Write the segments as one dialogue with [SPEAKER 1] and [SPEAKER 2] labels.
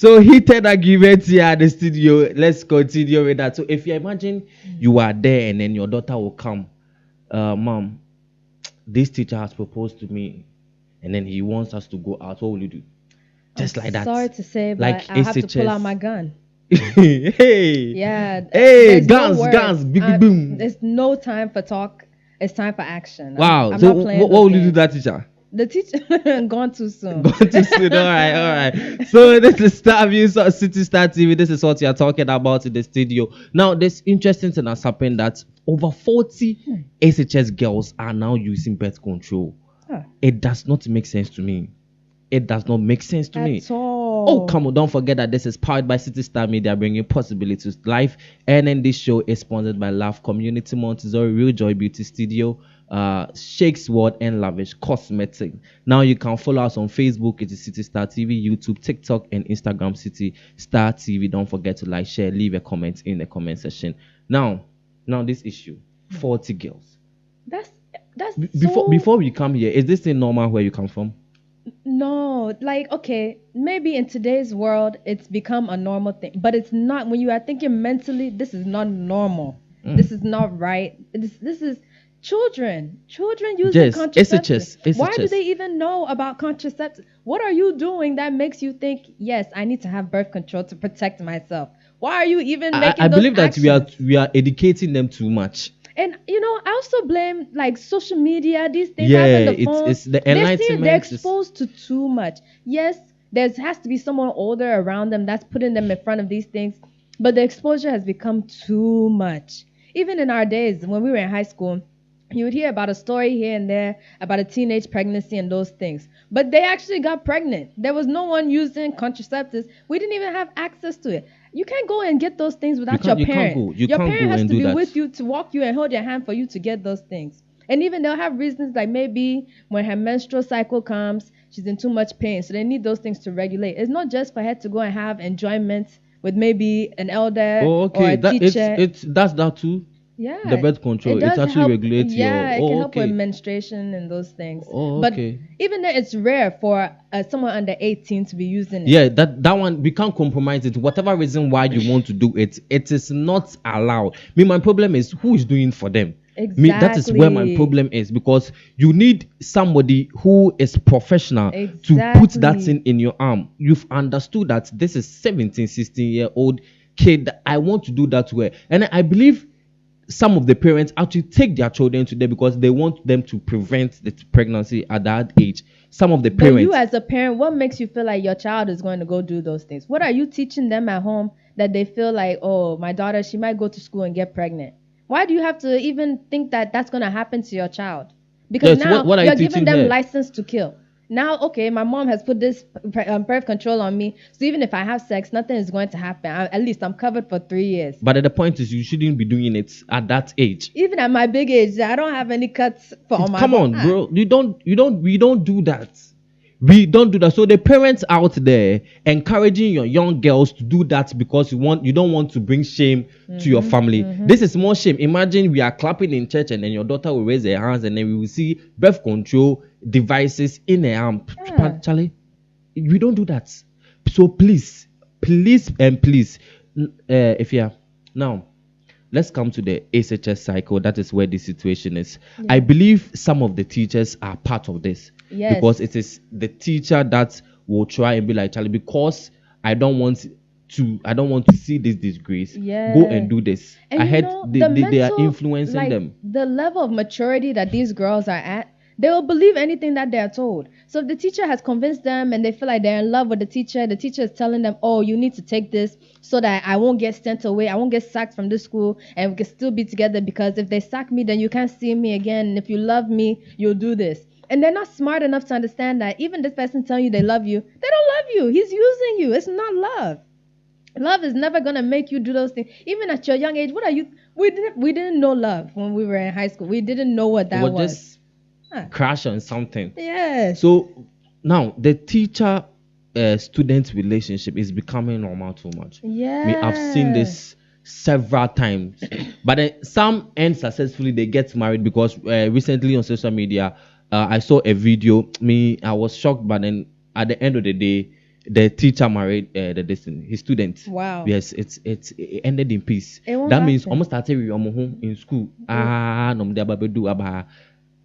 [SPEAKER 1] So heated arguments here at the studio. Let's continue with that. So if you imagine you are there and then your daughter will come, mom, this teacher has proposed to me, and then he wants us to go out. What will you do? Just
[SPEAKER 2] I'm
[SPEAKER 1] like that.
[SPEAKER 2] sorry to say, but
[SPEAKER 1] Like
[SPEAKER 2] I have to pull
[SPEAKER 1] SHS.
[SPEAKER 2] out my gun.
[SPEAKER 1] Hey.
[SPEAKER 2] Yeah.
[SPEAKER 1] Hey,
[SPEAKER 2] there's no
[SPEAKER 1] guns,
[SPEAKER 2] word.
[SPEAKER 1] guns, big boom.
[SPEAKER 2] There's no time for talk. It's time for action.
[SPEAKER 1] Wow.
[SPEAKER 2] I'm
[SPEAKER 1] So
[SPEAKER 2] not playing
[SPEAKER 1] what
[SPEAKER 2] those
[SPEAKER 1] will you do
[SPEAKER 2] games.
[SPEAKER 1] that, teacher?
[SPEAKER 2] The teacher gone too soon.
[SPEAKER 1] Gone too soon. All right. So this is Star Views on City Star TV. This is what you are talking about in the studio. Now, this interesting thing has happened that over 40 SHS girls are now using birth control.
[SPEAKER 2] Huh.
[SPEAKER 1] It does not make sense to me. It does not make sense to me.
[SPEAKER 2] At all.
[SPEAKER 1] Oh, come on. Don't forget that this is powered by City Star Media, bringing possibilities to life. And then this show is sponsored by Love Community Montessori, Real Joy Beauty Studio, Shakes World, and Lavish Cosmetic. Now you can follow us on Facebook. It is City Star TV, YouTube, TikTok, and Instagram, City Star TV. Don't forget to like, share, leave a comment in the comment section. Now this issue, 40 girls.
[SPEAKER 2] That's
[SPEAKER 1] Before we come here, is this thing normal where you come from?
[SPEAKER 2] No, like, okay, maybe in today's world it's become a normal thing, but it's not. When you are thinking mentally, this is not normal. This is not right. This is children using
[SPEAKER 1] Yes,
[SPEAKER 2] contraceptives.
[SPEAKER 1] SHS.
[SPEAKER 2] Why do they even know about contraceptives? What are you doing that makes you think, yes, I need to have birth control to protect myself? Why are you even making
[SPEAKER 1] I
[SPEAKER 2] those
[SPEAKER 1] believe that
[SPEAKER 2] actions?
[SPEAKER 1] we are educating them too much.
[SPEAKER 2] And I also blame like social media, these things,
[SPEAKER 1] Yeah,
[SPEAKER 2] having the phones.
[SPEAKER 1] it's the
[SPEAKER 2] They're
[SPEAKER 1] enlightenment is-
[SPEAKER 2] exposed to too much. Yes, there has to be someone older around them that's putting them in front of these things, but the exposure has become too much. Even in our days, when we were in high school, you would hear about a story here and there about a teenage pregnancy and those things. But they actually got pregnant. There was no one using contraceptives. We didn't even have access to it. You can't go and get those things without your parent. Your parent has to be with you to walk you and hold your hand for you to get those things. And even they'll have reasons like maybe when her menstrual cycle comes, she's in too much pain. So they need those things to regulate. It's not just for her to go and have enjoyment with maybe an elder or a teacher.
[SPEAKER 1] That's that too.
[SPEAKER 2] Yeah,
[SPEAKER 1] The birth control, it actually
[SPEAKER 2] help,
[SPEAKER 1] regulates your...
[SPEAKER 2] Yeah, it can help
[SPEAKER 1] okay.
[SPEAKER 2] with menstruation and those things.
[SPEAKER 1] Oh,
[SPEAKER 2] but
[SPEAKER 1] okay.
[SPEAKER 2] even then, it's rare for someone under 18 to be using it.
[SPEAKER 1] Yeah, that one, we can't compromise it. Whatever reason why you want to do it, it is not allowed. My problem is who is doing it for them.
[SPEAKER 2] Exactly.
[SPEAKER 1] That is where my problem is, because you need somebody who is professional to put that thing in your arm. You've understood that this is 17, 16-year-old kid that I want to do that way. And I believe some of the parents actually take their children to them because they want them to prevent the pregnancy at that age. Some of the parents...
[SPEAKER 2] But you as a parent, what makes you feel like your child is going to go do those things? What are you teaching them at home that they feel like, oh, my daughter, she might go to school and get pregnant? Why do you have to even think that that's going to happen to your child? Because now
[SPEAKER 1] what
[SPEAKER 2] you're giving them
[SPEAKER 1] her?
[SPEAKER 2] license to kill. Now, okay, my mom has put this birth control on me, so even if I have sex, nothing is going to happen. At least I'm covered for 3 years.
[SPEAKER 1] But the point is, you shouldn't be doing it at that age.
[SPEAKER 2] Even at my big age, I don't have any cuts for my...
[SPEAKER 1] Come on, bro. We don't do that. We don't do that. So the parents out there encouraging your young girls to do that because you don't want to bring shame to your family. This is more shame. Imagine we are clapping in church and then your daughter will raise her hands and then we will see birth control devices in her arm.
[SPEAKER 2] Yeah.
[SPEAKER 1] Charlie, we don't do that. So please, if you are now, let's come to the SHS cycle. That is where the situation is. Yeah. I believe some of the teachers are part of this.
[SPEAKER 2] Yes.
[SPEAKER 1] Because it is the teacher that will try and be like, Charlie, because I don't want to see this disgrace.
[SPEAKER 2] Yeah.
[SPEAKER 1] Go and do this.
[SPEAKER 2] And
[SPEAKER 1] I heard they are influencing
[SPEAKER 2] like,
[SPEAKER 1] them.
[SPEAKER 2] The level of maturity that these girls are at, they will believe anything that they're told. So if the teacher has convinced them and they feel like they're in love with the teacher is telling them, oh, you need to take this so that I won't get sent away, I won't get sacked from this school, and we can still be together, because if they sack me, then you can't see me again. And if you love me, you'll do this. And they're not smart enough to understand that even this person telling you they love you, they don't love you. He's using you. It's not love. Love is never going to make you do those things. Even at your young age, what are you? We didn't know love when we were in high school. We didn't know what that was.
[SPEAKER 1] Just crash on something.
[SPEAKER 2] Yes.
[SPEAKER 1] So now the teacher student relationship is becoming normal too much.
[SPEAKER 2] Yeah.
[SPEAKER 1] I've seen this several times. But then some end successfully, they get married because recently on social media, I saw a video. I was shocked, but then at the end of the day, the teacher married his student.
[SPEAKER 2] Wow.
[SPEAKER 1] Yes, it ended in peace.
[SPEAKER 2] It won't
[SPEAKER 1] That means
[SPEAKER 2] happen.
[SPEAKER 1] almost started with home in school. No me do aba.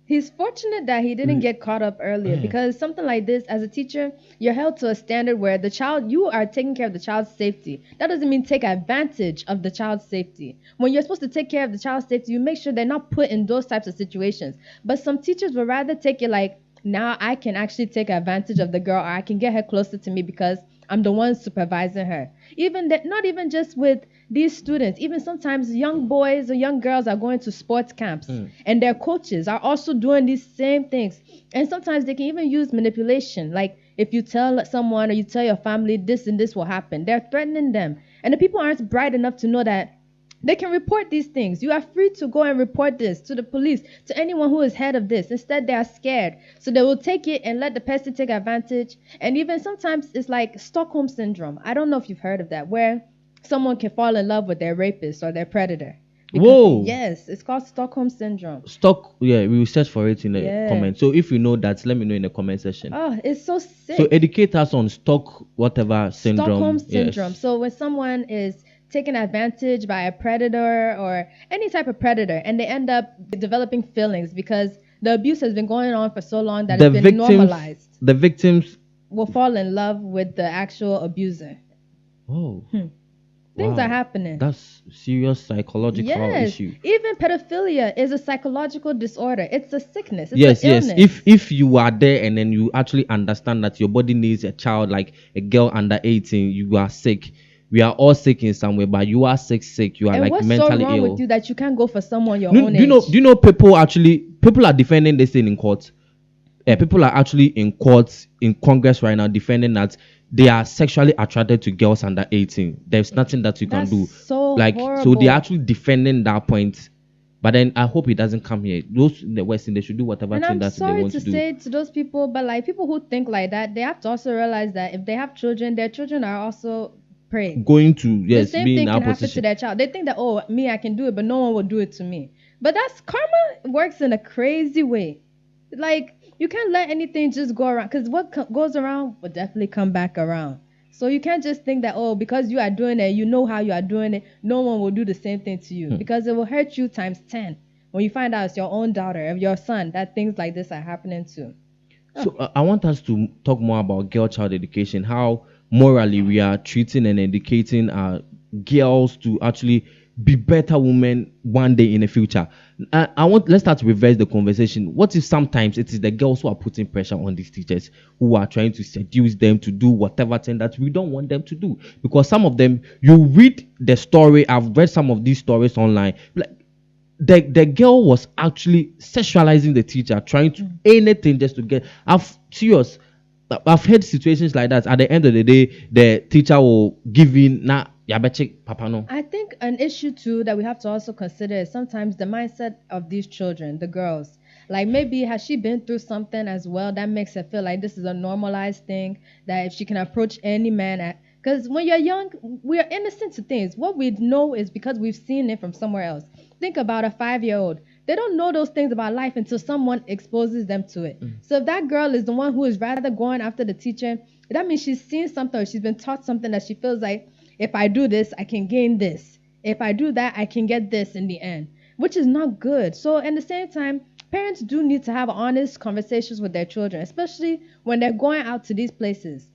[SPEAKER 2] He's fortunate that he didn't get caught up earlier,
[SPEAKER 1] Yeah.
[SPEAKER 2] because something like this, as a teacher, you're held to a standard where you are taking care of the child's safety. That doesn't mean take advantage of the child's safety. When you're supposed to take care of the child's safety, you make sure they're not put in those types of situations. But some teachers would rather take it like, now I can actually take advantage of the girl, or I can get her closer to me because I'm the one supervising her. Even that, not even just with these students, even sometimes young boys or young girls are going to sports camps, and their coaches are also doing these same things. And sometimes they can even use manipulation. Like, if you tell someone or you tell your family this and this will happen, they're threatening them. And the people aren't bright enough to know that they can report these things. You are free to go and report this to the police, to anyone who is head of this. Instead, they are scared. So they will take it and let the person take advantage. And even sometimes it's like Stockholm syndrome. I don't know if you've heard of that, where someone can fall in love with their rapist or their predator.
[SPEAKER 1] Whoa.
[SPEAKER 2] Yes, it's called Stockholm syndrome.
[SPEAKER 1] We will search for it in the
[SPEAKER 2] Yeah.
[SPEAKER 1] comment. So if you know that, let me know in the comment section.
[SPEAKER 2] Oh, it's so sick.
[SPEAKER 1] So educate us on whatever syndrome.
[SPEAKER 2] Stockholm
[SPEAKER 1] Yes.
[SPEAKER 2] syndrome. So when someone is taken advantage by a predator or any type of predator, and they end up developing feelings because the abuse has been going on for so long that it's been normalized,
[SPEAKER 1] the victims
[SPEAKER 2] will fall in love with the actual abuser.
[SPEAKER 1] Oh.
[SPEAKER 2] Things
[SPEAKER 1] Wow.
[SPEAKER 2] are happening.
[SPEAKER 1] That's serious psychological
[SPEAKER 2] Yes,
[SPEAKER 1] issue.
[SPEAKER 2] even pedophilia is a psychological disorder. It's a sickness. It's
[SPEAKER 1] Yes,
[SPEAKER 2] an
[SPEAKER 1] yes.
[SPEAKER 2] illness.
[SPEAKER 1] If you are there and then you actually understand that your body needs a child, like a girl under 18, you are sick. We are all sick in some way, but you are sick. You are
[SPEAKER 2] And
[SPEAKER 1] like
[SPEAKER 2] what's
[SPEAKER 1] mentally
[SPEAKER 2] so wrong
[SPEAKER 1] ill.
[SPEAKER 2] with you that you can't go for someone your
[SPEAKER 1] Do
[SPEAKER 2] own
[SPEAKER 1] you
[SPEAKER 2] age?
[SPEAKER 1] know? Do you know people are defending this thing in court? People are actually in courts in Congress right now defending that they are sexually attracted to girls under 18. There's nothing that you
[SPEAKER 2] That's
[SPEAKER 1] can do.
[SPEAKER 2] so
[SPEAKER 1] So
[SPEAKER 2] horrible.
[SPEAKER 1] they're actually defending that point. But then I hope it doesn't come here. Those in the West, they should do whatever
[SPEAKER 2] And
[SPEAKER 1] thing
[SPEAKER 2] I'm
[SPEAKER 1] that they
[SPEAKER 2] sorry
[SPEAKER 1] want
[SPEAKER 2] to
[SPEAKER 1] to do.
[SPEAKER 2] say to those people, but like people who think like that, they have to also realize that if they have children, their children are also prey.
[SPEAKER 1] Going to
[SPEAKER 2] The
[SPEAKER 1] yes,
[SPEAKER 2] same
[SPEAKER 1] be
[SPEAKER 2] thing
[SPEAKER 1] in
[SPEAKER 2] can
[SPEAKER 1] our
[SPEAKER 2] happen to
[SPEAKER 1] position.
[SPEAKER 2] their child. They think that, oh, me, I can do it, but no one will do it to me. But that's karma works in a crazy way. Like, you can't let anything just go around, because what goes around will definitely come back around. So you can't just think that, oh, because you are doing it, you know how you are doing it, no one will do the same thing to you, because it will hurt you times 10 when you find out it's your own daughter or your son that things like this are happening to.
[SPEAKER 1] So I want us to talk more about girl child education, how morally we are treating and educating our girls to actually be better women one day in the future. Let's start to reverse the conversation. What if sometimes it is the girls who are putting pressure on these teachers, who are trying to seduce them to do whatever thing that we don't want them to do? Because some of them, you read the story, I've read some of these stories online, like the girl was actually sexualizing the teacher, trying to anything just to get. I've heard situations like that. At the end of the day, the teacher will give in. Nah, papa no.
[SPEAKER 2] I think an issue too that we have to also consider is sometimes the mindset of these children, the girls. Like, maybe has she been through something as well that makes her feel like this is a normalized thing, that if she can approach any man because when you're young, we are innocent to things. What we know is because we've seen it from somewhere else. Think about a 5-year-old. They don't know those things about life until someone exposes them to it. So if that girl is the one who is rather going after the teacher, that means she's seen something or she's been taught something that she feels like, if I do this, I can gain this. If I do that, I can get this in the end, which is not good. So at the same time, parents do need to have honest conversations with their children, especially when they're going out to these places.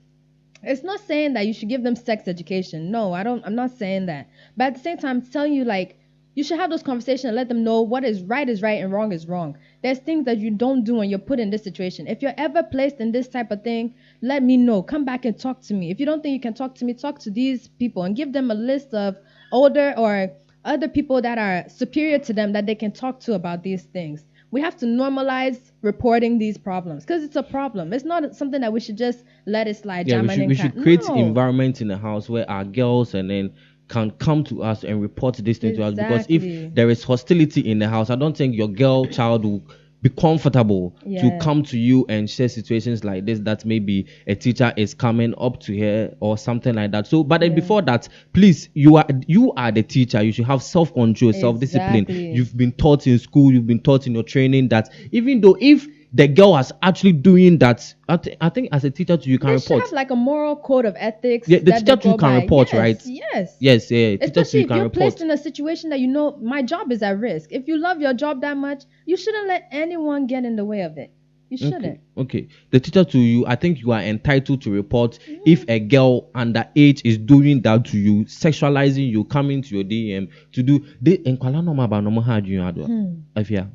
[SPEAKER 2] It's not saying that you should give them sex education. No, I'm not saying that. But at the same time, I'm telling you, like, you should have those conversations and let them know what is right and wrong is wrong. There's things that you don't do when you're put in this situation. If you're ever placed in this type of thing, let me know. Come back and talk to me. If you don't think you can talk to me, talk to these people and give them a list of older or other people that are superior to them that they can talk to about these things. We have to normalize reporting these problems because it's a problem. It's not something that we should just let it slide.
[SPEAKER 1] Yeah, we should create environment in the house where our girls and then can come to us and report this thing to us, because if there is hostility in the house, I don't think your girl child will be comfortable to come to you and share situations like this, that maybe a teacher is coming up to her or something like that. So but then before that, please, you are the teacher. You should have self-control, self-discipline. You've been taught in school, you've been taught in your training that even though if the girl has actually doing that, I think as a teacher too, you can
[SPEAKER 2] They should
[SPEAKER 1] report.
[SPEAKER 2] have like a moral code of ethics.
[SPEAKER 1] Yeah, the
[SPEAKER 2] that
[SPEAKER 1] teacher
[SPEAKER 2] they
[SPEAKER 1] too
[SPEAKER 2] go
[SPEAKER 1] can
[SPEAKER 2] by.
[SPEAKER 1] report,
[SPEAKER 2] Yes,
[SPEAKER 1] right?
[SPEAKER 2] yes.
[SPEAKER 1] Yes, yeah, teacher too
[SPEAKER 2] Especially
[SPEAKER 1] you
[SPEAKER 2] if
[SPEAKER 1] can
[SPEAKER 2] you're
[SPEAKER 1] report.
[SPEAKER 2] placed in a situation that you know my job is at risk. If you love your job that much, you shouldn't let anyone get in the way of it. You shouldn't.
[SPEAKER 1] Okay. The teacher to you, I think you are entitled to report if a girl underage is doing that to you, sexualizing you, coming to your DM to do the enkwala no ba no ha adwin ado. Afia.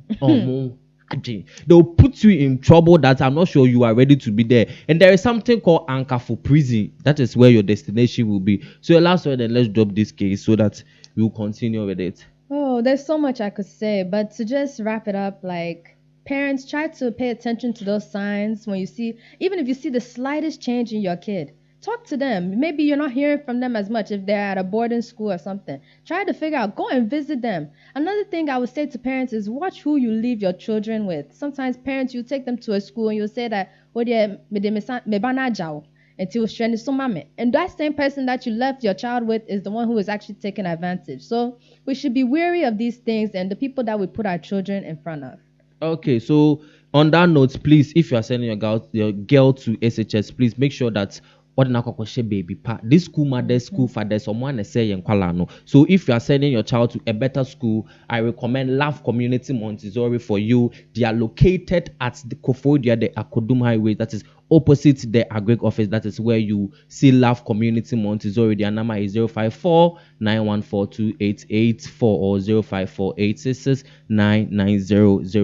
[SPEAKER 1] They'll put you in trouble that I'm not sure you are ready to be there. And there is something called anchor for prison. That is where your destination will be. So last word, then let's drop this case so that we'll continue with it.
[SPEAKER 2] Oh, there's so much I could say, but to just wrap it up, like parents, try to pay attention to those signs when you see, even if you see the slightest change in your kid. Talk to them. Maybe you're not hearing from them as much if they're at a boarding school or something. Try to figure out, go and visit them. Another thing I would say to parents is watch who you leave your children with. Sometimes parents, you take them to a school and you'll say that, oh, dear, until and that same person that you left your child with is the one who is actually taking advantage. So we should be wary of these things and the people that we put our children in front of.
[SPEAKER 1] Okay, so on that note, please, if you are sending your girl to SHS, please make sure that what na baby pa this school mother school father someone say no. So if you are sending your child to a better school, I recommend Love Community Montessori for you. They are located at the Kofodia, the Akodum Highway, that is opposite the Agric office. That is where you see Love Community Montessori. Their number is 054 or 054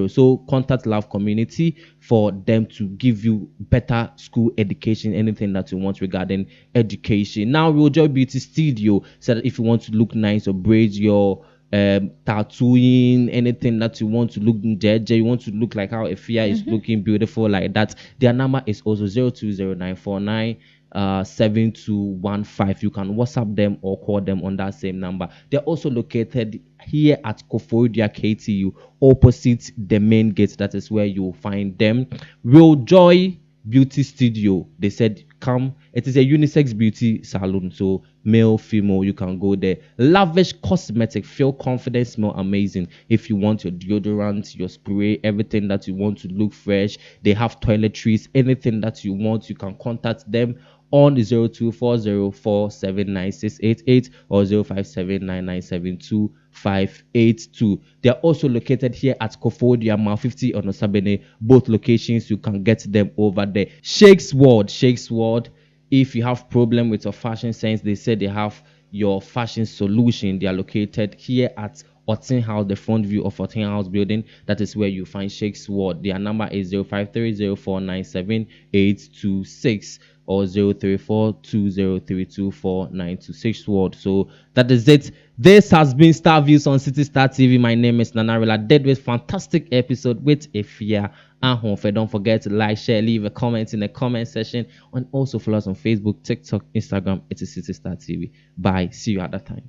[SPEAKER 1] So contact Love Community for them to give you better school education, anything that you want regarding education. Now, Real Joy Beauty Studio said that if you want to look nice or braid your tattooing, anything that you want to look JJ, you want to look like how Efia is looking beautiful like that, their number is also 020949 7215. You can WhatsApp them or call them on that same number. They're also located here at Kofodia KTU, opposite the main gate. That is where you'll find them. Real Joy Beauty Studio, they said come. It is a unisex beauty salon, so male, female, you can go there. Lavish Cosmetic, feel confident, smell amazing. If you want your deodorant, your spray, everything that you want to look fresh, they have toiletries, anything that you want, you can contact them on 0240479688 or 0579972 They are also located here at Kofodia, Mile 50 on Osabene. Both locations, you can get them over there. Shakes World. If you have problem with your fashion sense, they say they have your fashion solution. They are located here at Otten House, the front view of Otten House building. That is where you find Shakes World. Their number is 0530497826 or 03420324926 World. So that is it. This has been Star Views on City Star TV. My name is Nanarela. Dead with fantastic episode with Efia and Honfe. Don't forget to like, share, leave a comment in the comment section, and also follow us on Facebook, TikTok, Instagram. It is City Star TV. Bye. See you at that time.